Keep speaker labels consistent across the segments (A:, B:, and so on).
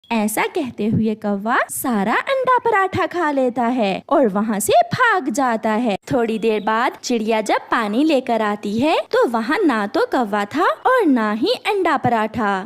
A: ऐसा कहते हुए कौवा सारा अंडा पराठा खा लेता है और वहाँ से भाग जाता है। थोड़ी देर बाद चिड़िया जब पानी लेकर आती है तो वहाँ ना तो कौवा था और ना ही अंडा पराठा।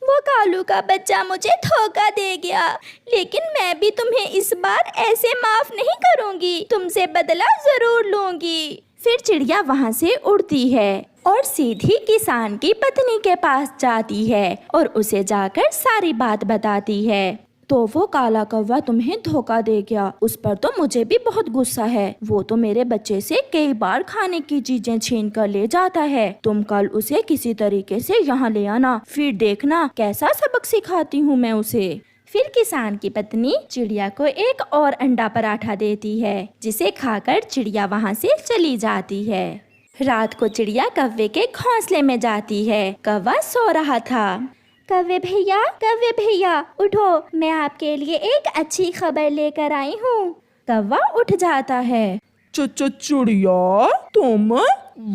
A: वो कालू का बच्चा मुझे धोखा दे गया, लेकिन मैं भी तुम्हें इस बार ऐसे माफ नहीं करूँगी, तुमसे बदला जरूर लूँगी। फिर चिड़िया वहाँ से उड़ती है और सीधी किसान की पत्नी के पास जाती है और उसे जाकर सारी बात बताती है। तो वो काला कौवा तुम्हें धोखा दे गया, उस पर तो मुझे भी बहुत गुस्सा है। वो तो मेरे बच्चे से कई बार खाने की चीजें छीन कर ले जाता है। तुम कल उसे किसी तरीके से यहाँ ले आना, फिर देखना कैसा सबक सिखाती हूँ मैं उसे। फिर किसान की पत्नी चिड़िया को एक और अंडा पराठा देती है, जिसे खाकर चिड़िया वहाँ से चली जाती है। रात को चिड़िया कौवे के घोंसले में जाती है। कौवा सो रहा था। कौवे भैया उठो, मैं आपके लिए एक अच्छी खबर लेकर आई हूँ। कौवा उठ जाता है।
B: चिड़िया, तुम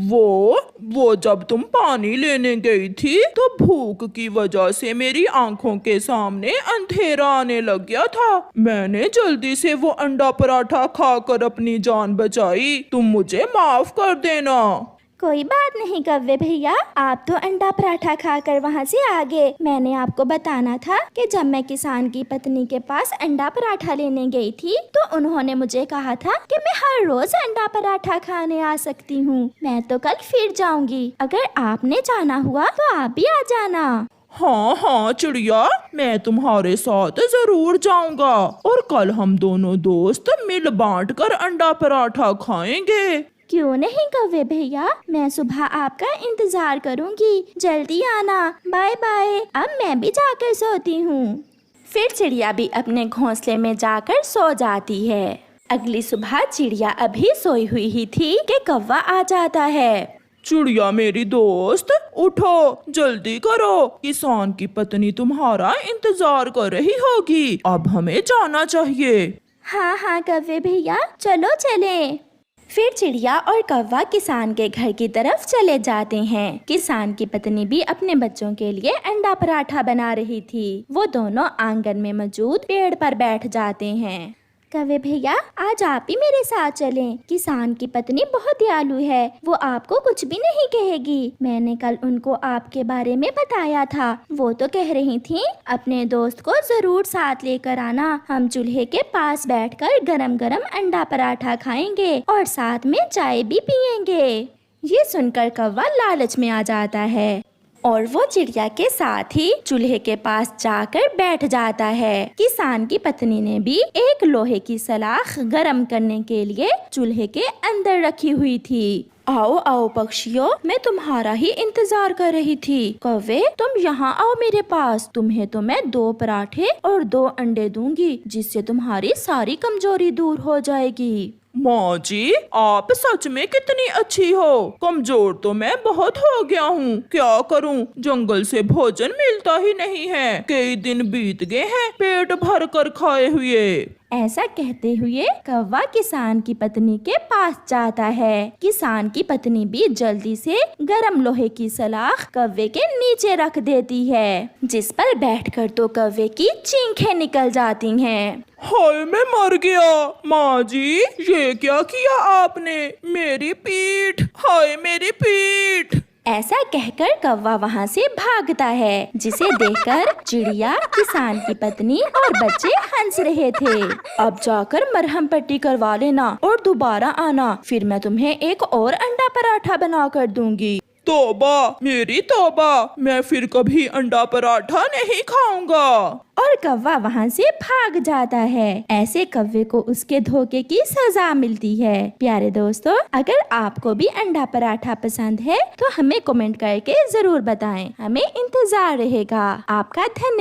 B: वो जब तुम पानी लेने गई थी तो भूख की वजह से मेरी आंखों के सामने अंधेरा आने लग गया था। मैंने जल्दी से वो अंडा पराठा खाकर अपनी जान बचाई, तुम मुझे माफ कर देना।
A: कोई बात नहीं कौवे भैया, आप तो अंडा पराठा खाकर वहाँ से आ गए। मैंने आपको बताना था कि जब मैं किसान की पत्नी के पास अंडा पराठा लेने गई थी तो उन्होंने मुझे कहा था कि मैं हर रोज अंडा पराठा खाने आ सकती हूँ। मैं तो कल फिर जाऊँगी, अगर आपने जाना हुआ तो आप भी आ जाना।
B: हाँ चिड़िया, मैं तुम्हारे साथ जरूर जाऊंगा और कल हम दोनों दोस्त मिल बांट कर अंडा पराठा खाएंगे।
A: क्यों नहीं कौवे भैया, मैं सुबह आपका इंतजार करूंगी, जल्दी आना। बाय बाय, अब मैं भी जाकर सोती हूँ। फिर चिड़िया भी अपने घोंसले में जाकर सो जाती है। अगली सुबह चिड़िया अभी सोई हुई ही थी कि कौवा आ जाता है।
B: चिड़िया मेरी दोस्त, उठो, जल्दी करो, किसान की पत्नी तुम्हारा इंतजार कर रही होगी, अब हमें जाना चाहिए।
A: हाँ कौवे भैया, चलो चलें। फिर चिड़िया और कौवा किसान के घर की तरफ चले जाते हैं। किसान की पत्नी भी अपने बच्चों के लिए अंडा पराठा बना रही थी। वो दोनों आंगन में मौजूद पेड़ पर बैठ जाते हैं। कौवे भैया, आज आप भी मेरे साथ चलें। किसान की पत्नी बहुत दयालु है, वो आपको कुछ भी नहीं कहेगी। मैंने कल उनको आपके बारे में बताया था। वो तो कह रही थी अपने दोस्त को जरूर साथ लेकर आना, हम चूल्हे के पास बैठकर गरम गरम अंडा पराठा खाएंगे और साथ में चाय भी पियेंगे। ये सुनकर कौवा लालच में आ जाता है और वो चिड़िया के साथ ही चूल्हे के पास जाकर बैठ जाता है। किसान की पत्नी ने भी एक लोहे की सलाख गरम करने के लिए चूल्हे के अंदर रखी हुई थी। आओ पक्षियों, मैं तुम्हारा ही इंतजार कर रही थी। कौवे, तुम यहाँ आओ मेरे पास, तुम्हें तो मैं 2 पराठे और 2 अंडे दूंगी, जिससे तुम्हारी सारी कमजोरी दूर हो जाएगी।
B: माँ जी, आप सच में कितनी अच्छी हो। कमजोर तो मैं बहुत हो गया हूँ, क्या करूँ, जंगल से भोजन मिलता ही नहीं है। कई दिन बीत गए हैं पेट भर कर खाए हुए।
A: ऐसा कहते हुए कौवा किसान की पत्नी के पास जाता है। किसान की पत्नी भी जल्दी से गरम लोहे की सलाख कौवे के नीचे रख देती है, जिस पर बैठकर तो कौवे की चीखें निकल जाती हैं।
B: हाय, मैं मर गया। माँ जी, ये क्या किया आपने, मेरी पीठ, हाय मेरी पीठ।
A: ऐसा कहकर कौवा वहाँ से भागता है, जिसे देखकर चिड़िया, किसान की पत्नी और बच्चे हंस रहे थे। अब जाकर मरहम पट्टी करवा लेना और दोबारा आना, फिर मैं तुम्हें एक और अंडा पराठा बना कर दूंगी।
B: तौबा मेरी तौबा, मैं फिर कभी अंडा पराठा नहीं खाऊंगा।
A: और कौवा वहाँ से भाग जाता है। ऐसे कौवे को उसके धोखे की सजा मिलती है। प्यारे दोस्तों, अगर आपको भी अंडा पराठा पसंद है तो हमें कमेंट करके जरूर बताएं, हमें इंतजार रहेगा। आपका धन्यवाद।